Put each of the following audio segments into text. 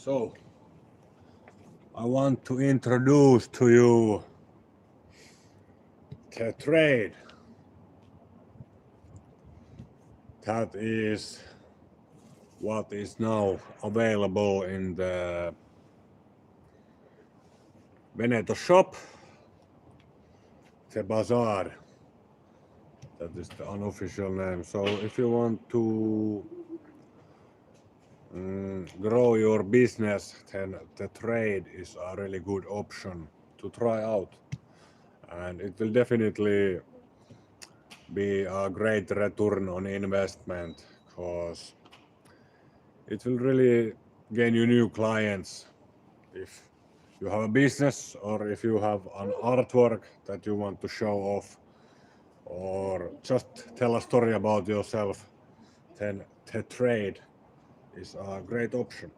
So, I want to introduce to you the trade that is what is now available in the Veneto shop, the bazaar. That is the unofficial name. So if you want to grow your business, then the trade is a really good option to try out, and it will definitely be a great return on investment, because it will really gain you new clients if you have a business, or if you have an artwork that you want to show off, or just tell a story about yourself, then the trade is a great option.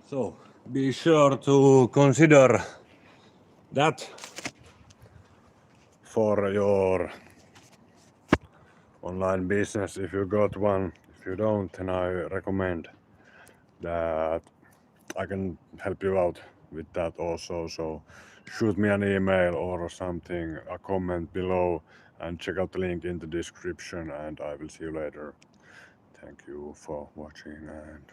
So be sure to consider that for your online business if you got one. If you don't, then I recommend that I can help you out with that also. So shoot me an email or something, a comment below, and check out the link in the description, and I will see you later. Thank you for watching, and